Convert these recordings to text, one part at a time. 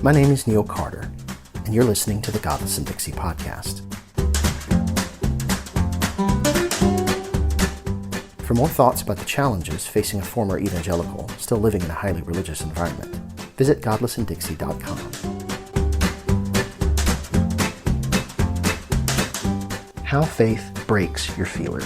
My name is Neil Carter, and you're listening to the Godless in Dixie podcast. For more thoughts about the challenges facing a former evangelical still living in a highly religious environment, visit godlessindixie.com. How faith breaks your feeler.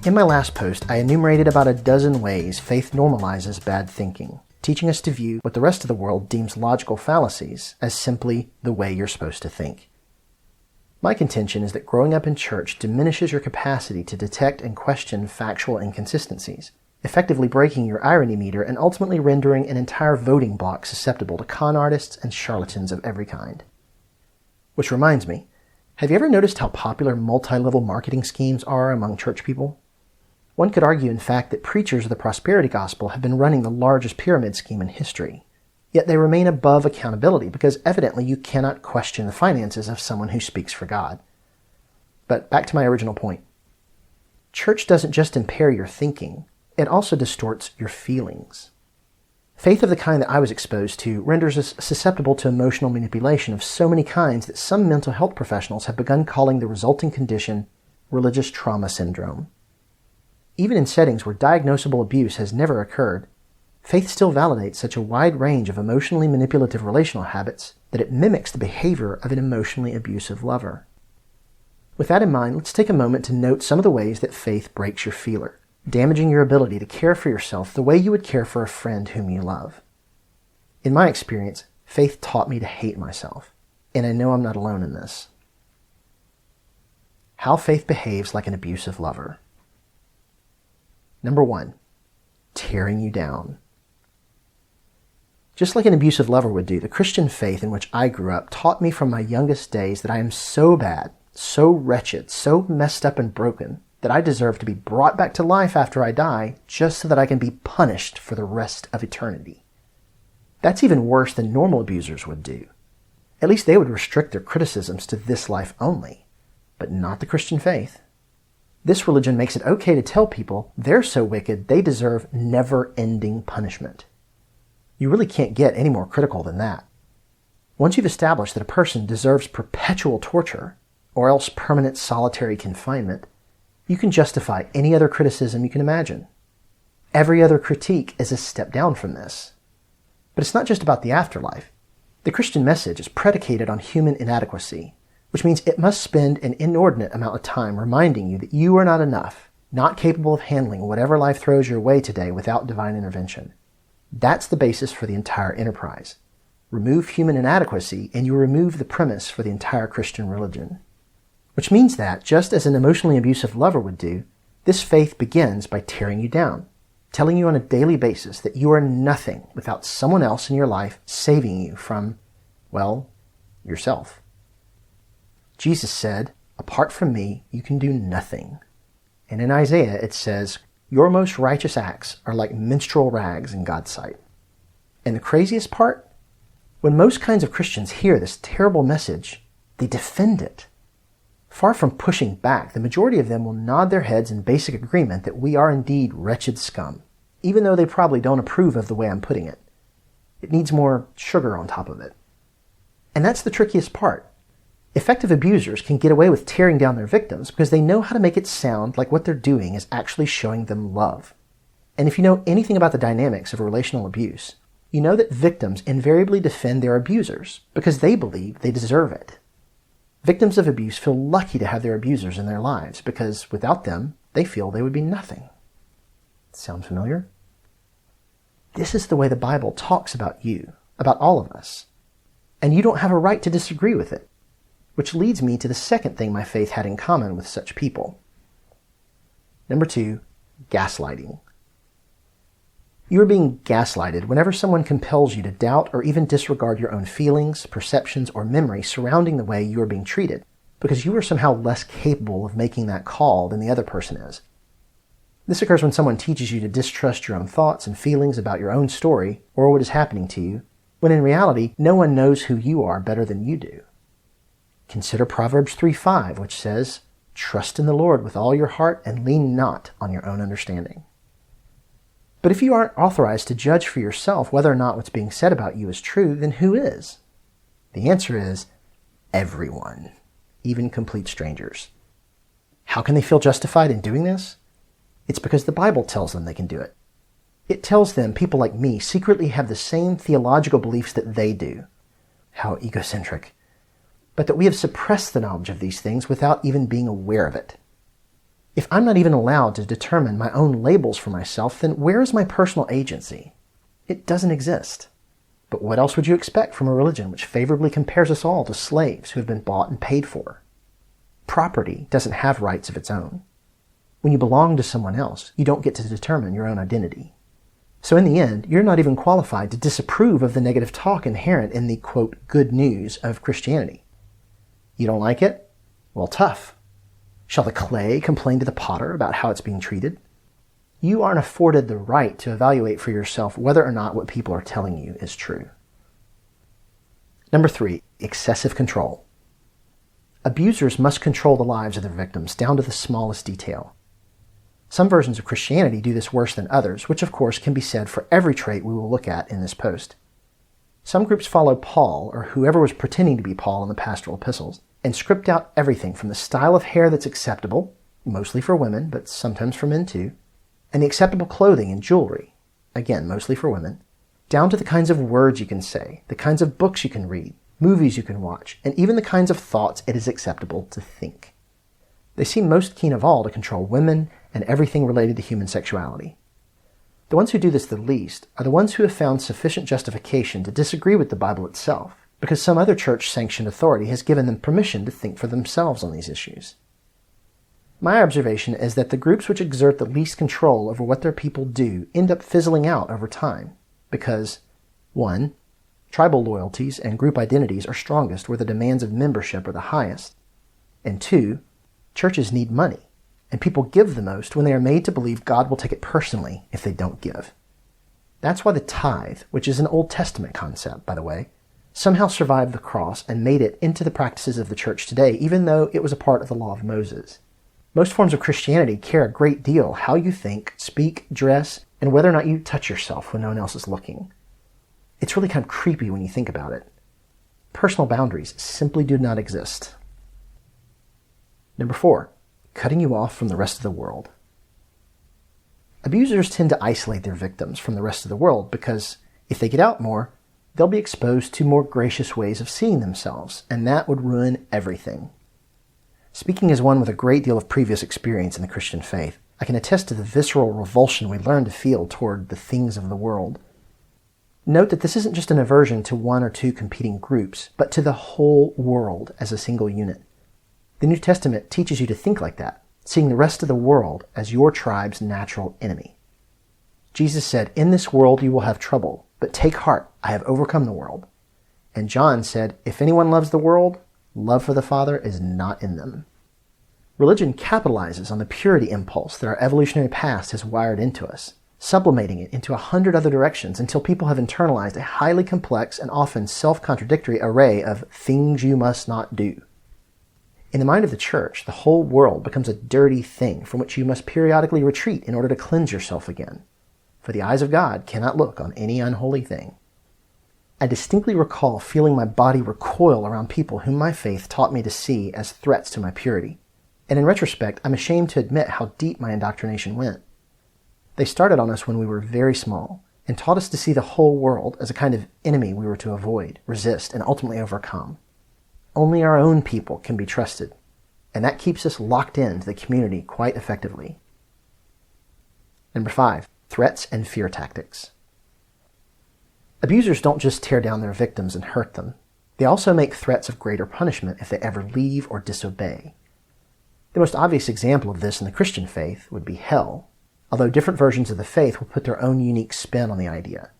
In my last post, I enumerated about a dozen ways faith normalizes bad thinking, teaching us to view what the rest of the world deems logical fallacies as simply the way you're supposed to think. My contention is that growing up in church diminishes your capacity to detect and question factual inconsistencies, effectively breaking your irony meter and ultimately rendering an entire voting bloc susceptible to con artists and charlatans of every kind. Which reminds me, have you ever noticed how popular multi-level marketing schemes are among church people? One could argue, in fact, that preachers of the prosperity gospel have been running the largest pyramid scheme in history. Yet they remain above accountability because evidently you cannot question the finances of someone who speaks for God. But back to my original point. Church doesn't just impair your thinking, it also distorts your feelings. Faith of the kind that I was exposed to renders us susceptible to emotional manipulation of so many kinds that some mental health professionals have begun calling the resulting condition religious trauma syndrome. Even in settings where diagnosable abuse has never occurred, faith still validates such a wide range of emotionally manipulative relational habits that it mimics the behavior of an emotionally abusive lover. With that in mind, let's take a moment to note some of the ways that faith breaks your feeler, damaging your ability to care for yourself the way you would care for a friend whom you love. In my experience, faith taught me to hate myself, and I know I'm not alone in this. How faith behaves like an abusive lover. Number 1, tearing you down. Just like an abusive lover would do, the Christian faith in which I grew up taught me from my youngest days that I am so bad, so wretched, so messed up and broken that I deserve to be brought back to life after I die just so that I can be punished for the rest of eternity. That's even worse than normal abusers would do. At least they would restrict their criticisms to this life only, but not the Christian faith. This religion makes it okay to tell people they're so wicked they deserve never-ending punishment. You really can't get any more critical than that. Once you've established that a person deserves perpetual torture, or else permanent solitary confinement, you can justify any other criticism you can imagine. Every other critique is a step down from this. But it's not just about the afterlife. The Christian message is predicated on human inadequacy, which means it must spend an inordinate amount of time reminding you that you are not enough, not capable of handling whatever life throws your way today without divine intervention. That's the basis for the entire enterprise. Remove human inadequacy and you remove the premise for the entire Christian religion. Which means that, just as an emotionally abusive lover would do, this faith begins by tearing you down, telling you on a daily basis that you are nothing without someone else in your life saving you from, well, yourself. Jesus said, "Apart from me, you can do nothing." And in Isaiah it says, "Your most righteous acts are like menstrual rags in God's sight." And the craziest part? When most kinds of Christians hear this terrible message, they defend it. Far from pushing back, the majority of them will nod their heads in basic agreement that we are indeed wretched scum, even though they probably don't approve of the way I'm putting it. It needs more sugar on top of it. And that's the trickiest part. Effective abusers can get away with tearing down their victims because they know how to make it sound like what they're doing is actually showing them love. And if you know anything about the dynamics of relational abuse, you know that victims invariably defend their abusers because they believe they deserve it. Victims of abuse feel lucky to have their abusers in their lives because without them, they feel they would be nothing. Sound familiar? This is the way the Bible talks about you, about all of us. And you don't have a right to disagree with it. Which leads me to the second thing my faith had in common with such people. Number 2, gaslighting. You are being gaslighted whenever someone compels you to doubt or even disregard your own feelings, perceptions, or memory surrounding the way you are being treated, because you are somehow less capable of making that call than the other person is. This occurs when someone teaches you to distrust your own thoughts and feelings about your own story or what is happening to you, when in reality, no one knows who you are better than you do. Consider Proverbs 3:5, which says, "Trust in the Lord with all your heart and lean not on your own understanding." But if you aren't authorized to judge for yourself whether or not what's being said about you is true, then who is? The answer is everyone, even complete strangers. How can they feel justified in doing this? It's because the Bible tells them they can do it. It tells them people like me secretly have the same theological beliefs that they do. How egocentric. But that we have suppressed the knowledge of these things without even being aware of it. If I'm not even allowed to determine my own labels for myself, then where is my personal agency? It doesn't exist. But what else would you expect from a religion which favorably compares us all to slaves who have been bought and paid for? Property doesn't have rights of its own. When you belong to someone else, you don't get to determine your own identity. So in the end, you're not even qualified to disapprove of the negative talk inherent in the, quote, good news of Christianity. You don't like it? Well, tough. Shall the clay complain to the potter about how it's being treated? You aren't afforded the right to evaluate for yourself whether or not what people are telling you is true. Number 3, excessive control. Abusers must control the lives of their victims down to the smallest detail. Some versions of Christianity do this worse than others, which of course can be said for every trait we will look at in this post. Some groups follow Paul, or whoever was pretending to be Paul in the pastoral epistles, and script out everything from the style of hair that's acceptable, mostly for women, but sometimes for men too, and the acceptable clothing and jewelry, again, mostly for women, down to the kinds of words you can say, the kinds of books you can read, movies you can watch, and even the kinds of thoughts it is acceptable to think. They seem most keen of all to control women and everything related to human sexuality. The ones who do this the least are the ones who have found sufficient justification to disagree with the Bible itself, because some other church-sanctioned authority has given them permission to think for themselves on these issues. My observation is that the groups which exert the least control over what their people do end up fizzling out over time, because 1. Tribal loyalties and group identities are strongest where the demands of membership are the highest, and 2. Churches need money, and people give the most when they are made to believe God will take it personally if they don't give. That's why the tithe, which is an Old Testament concept, by the way, somehow survived the cross and made it into the practices of the church today, even though it was a part of the law of Moses. Most forms of Christianity care a great deal how you think, speak, dress, and whether or not you touch yourself when no one else is looking. It's really kind of creepy when you think about it. Personal boundaries simply do not exist. Number 4, cutting you off from the rest of the world. Abusers tend to isolate their victims from the rest of the world because if they get out more, they'll be exposed to more gracious ways of seeing themselves, and that would ruin everything. Speaking as one with a great deal of previous experience in the Christian faith, I can attest to the visceral revulsion we learn to feel toward the things of the world. Note that this isn't just an aversion to one or two competing groups, but to the whole world as a single unit. The New Testament teaches you to think like that, seeing the rest of the world as your tribe's natural enemy. Jesus said, "In this world you will have trouble, but take heart, I have overcome the world." And John said, "If anyone loves the world, love for the Father is not in them." Religion capitalizes on the purity impulse that our evolutionary past has wired into us, sublimating it into 100 other directions until people have internalized a highly complex and often self-contradictory array of things you must not do. In the mind of the church, the whole world becomes a dirty thing from which you must periodically retreat in order to cleanse yourself again. For the eyes of God cannot look on any unholy thing. I distinctly recall feeling my body recoil around people whom my faith taught me to see as threats to my purity. And in retrospect, I'm ashamed to admit how deep my indoctrination went. They started on us when we were very small and taught us to see the whole world as a kind of enemy we were to avoid, resist, and ultimately overcome. Only our own people can be trusted, and that keeps us locked into the community quite effectively. Number 5, threats and fear tactics. Abusers don't just tear down their victims and hurt them. They also make threats of greater punishment if they ever leave or disobey. The most obvious example of this in the Christian faith would be hell, although different versions of the faith will put their own unique spin on the idea.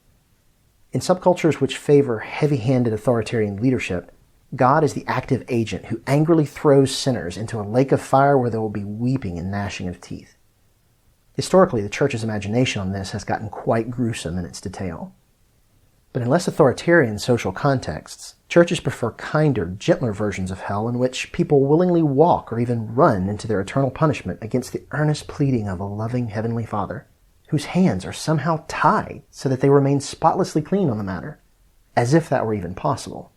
In subcultures which favor heavy-handed authoritarian leadership, God is the active agent who angrily throws sinners into a lake of fire where there will be weeping and gnashing of teeth. Historically, the church's imagination on this has gotten quite gruesome in its detail. But in less authoritarian social contexts, churches prefer kinder, gentler versions of hell in which people willingly walk or even run into their eternal punishment against the earnest pleading of a loving Heavenly Father, whose hands are somehow tied so that they remain spotlessly clean on the matter, as if that were even possible.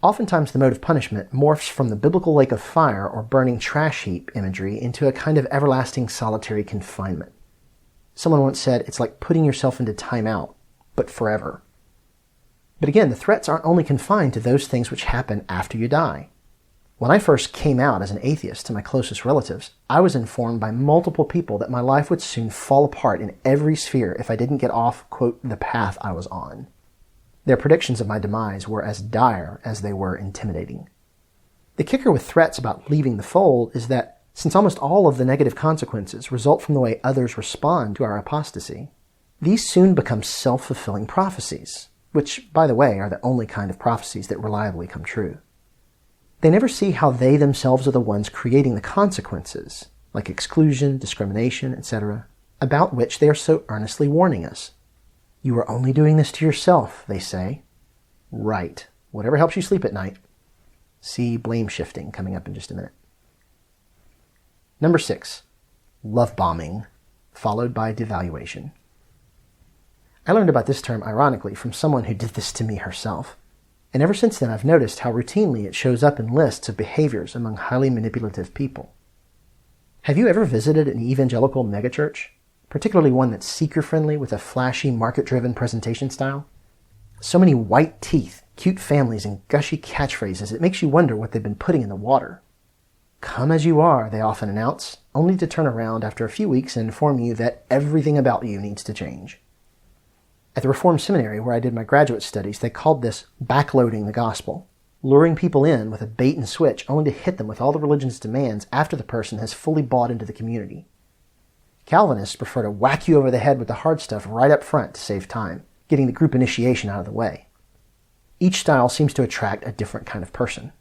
Oftentimes the mode of punishment morphs from the biblical lake of fire or burning trash heap imagery into a kind of everlasting solitary confinement. Someone once said it's like putting yourself into timeout, but forever. But again, the threats aren't only confined to those things which happen after you die. When I first came out as an atheist to my closest relatives, I was informed by multiple people that my life would soon fall apart in every sphere if I didn't get off, quote, the path I was on. Their predictions of my demise were as dire as they were intimidating. The kicker with threats about leaving the fold is that, since almost all of the negative consequences result from the way others respond to our apostasy, these soon become self-fulfilling prophecies, which, by the way, are the only kind of prophecies that reliably come true. They never see how they themselves are the ones creating the consequences, like exclusion, discrimination, etc., about which they are so earnestly warning us. You are only doing this to yourself, they say. Right. Whatever helps you sleep at night. See blame shifting coming up in just a minute. Number 6. Love bombing, followed by devaluation. I learned about this term ironically from someone who did this to me herself. And ever since then I've noticed how routinely it shows up in lists of behaviors among highly manipulative people. Have you ever visited an evangelical megachurch? Particularly one that's seeker-friendly with a flashy, market-driven presentation style? So many white teeth, cute families, and gushy catchphrases, it makes you wonder what they've been putting in the water. Come as you are, they often announce, only to turn around after a few weeks and inform you that everything about you needs to change. At the Reformed Seminary, where I did my graduate studies, they called this backloading the gospel, luring people in with a bait and switch only to hit them with all the religion's demands after the person has fully bought into the community. Calvinists prefer to whack you over the head with the hard stuff right up front to save time, getting the group initiation out of the way. Each style seems to attract a different kind of person.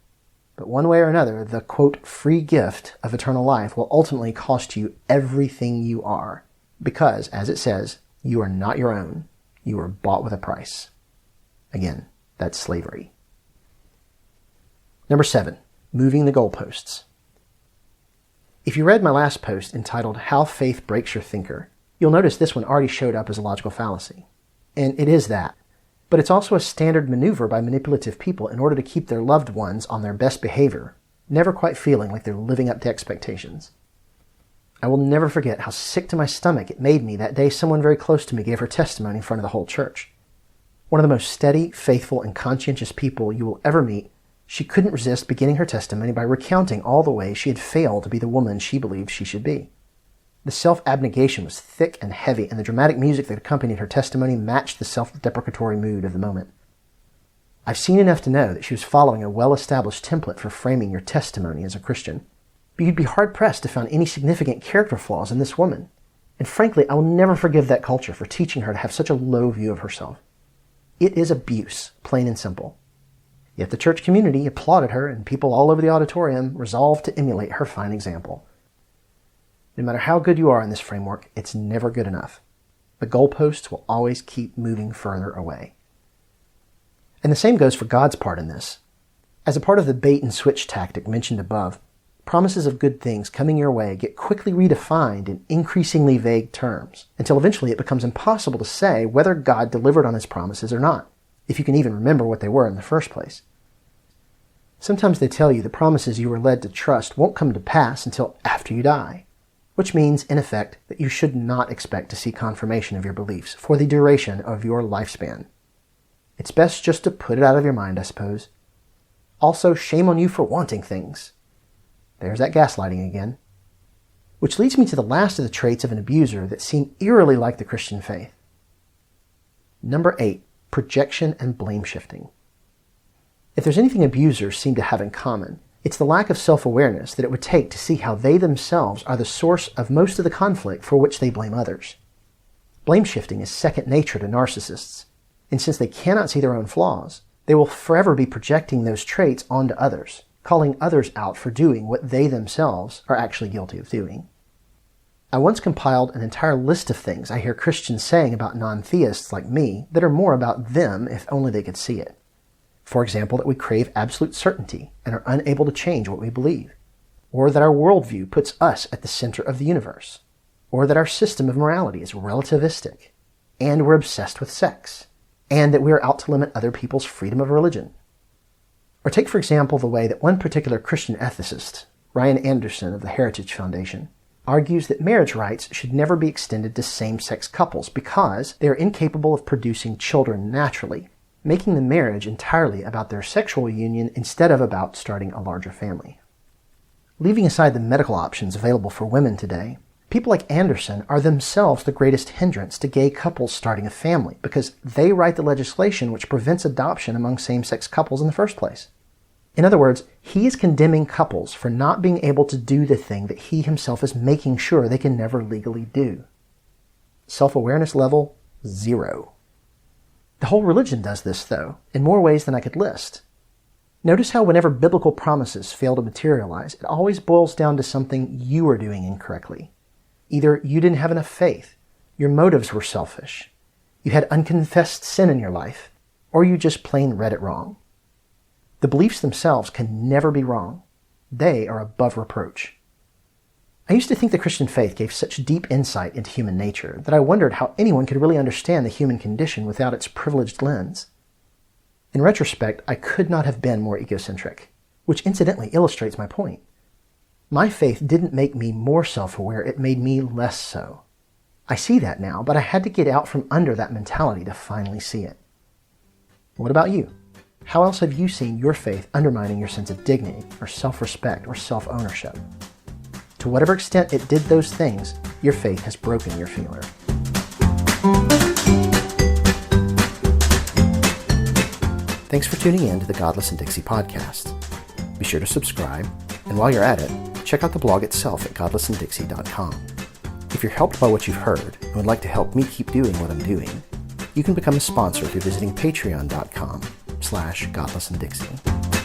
But one way or another, the, quote, free gift of eternal life will ultimately cost you everything you are, because, as it says, you are not your own. You are bought with a price. Again, that's slavery. Number 7, moving the goalposts. If you read my last post entitled How Faith Breaks Your Thinker, you'll notice this one already showed up as a logical fallacy. And it is that. But it's also a standard maneuver by manipulative people in order to keep their loved ones on their best behavior, never quite feeling like they're living up to expectations. I will never forget how sick to my stomach it made me that day someone very close to me gave her testimony in front of the whole church. One of the most steady, faithful, and conscientious people you will ever meet, she couldn't resist beginning her testimony by recounting all the ways she had failed to be the woman she believed she should be. The self-abnegation was thick and heavy, and the dramatic music that accompanied her testimony matched the self-deprecatory mood of the moment. I've seen enough to know that she was following a well-established template for framing your testimony as a Christian. But you'd be hard-pressed to find any significant character flaws in this woman. And frankly, I will never forgive that culture for teaching her to have such a low view of herself. It is abuse, plain and simple. Yet the church community applauded her, and people all over the auditorium resolved to emulate her fine example. No matter how good you are in this framework, it's never good enough. The goalposts will always keep moving further away. And the same goes for God's part in this. As a part of the bait and switch tactic mentioned above, promises of good things coming your way get quickly redefined in increasingly vague terms, until eventually it becomes impossible to say whether God delivered on his promises or not, if you can even remember what they were in the first place. Sometimes they tell you the promises you were led to trust won't come to pass until after you die, which means, in effect, that you should not expect to see confirmation of your beliefs for the duration of your lifespan. It's best just to put it out of your mind, I suppose. Also, shame on you for wanting things. There's that gaslighting again. Which leads me to the last of the traits of an abuser that seem eerily like the Christian faith. Number 8, projection and blame shifting. If there's anything abusers seem to have in common, it's the lack of self-awareness that it would take to see how they themselves are the source of most of the conflict for which they blame others. Blame shifting is second nature to narcissists, and since they cannot see their own flaws, they will forever be projecting those traits onto others, calling others out for doing what they themselves are actually guilty of doing. I once compiled an entire list of things I hear Christians saying about non-theists like me that are more about them if only they could see it. For example, that we crave absolute certainty and are unable to change what we believe, or that our worldview puts us at the center of the universe, or that our system of morality is relativistic, and we're obsessed with sex, and that we are out to limit other people's freedom of religion. Or take, for example, the way that one particular Christian ethicist, Ryan Anderson of the Heritage Foundation, argues that marriage rights should never be extended to same-sex couples because they are incapable of producing children naturally, making the marriage entirely about their sexual union instead of about starting a larger family. Leaving aside the medical options available for women today, people like Anderson are themselves the greatest hindrance to gay couples starting a family because they write the legislation which prevents adoption among same-sex couples in the first place. In other words, he is condemning couples for not being able to do the thing that he himself is making sure they can never legally do. Self-awareness level 0. The whole religion does this, though, in more ways than I could list. Notice how whenever biblical promises fail to materialize, it always boils down to something you are doing incorrectly. Either you didn't have enough faith, your motives were selfish, you had unconfessed sin in your life, or you just plain read it wrong. The beliefs themselves can never be wrong. They are above reproach. I used to think the Christian faith gave such deep insight into human nature that I wondered how anyone could really understand the human condition without its privileged lens. In retrospect, I could not have been more egocentric, which incidentally illustrates my point. My faith didn't make me more self-aware, it made me less so. I see that now, but I had to get out from under that mentality to finally see it. What about you? How else have you seen your faith undermining your sense of dignity, or self-respect, or self-ownership? To whatever extent it did those things, your faith has broken your feeler. Thanks for tuning in to the Godless and Dixie podcast. Be sure to subscribe, and while you're at it, check out the blog itself at godlessanddixie.com. If you're helped by what you've heard and would like to help me keep doing what I'm doing, you can become a sponsor through visiting patreon.com/godlessanddixie.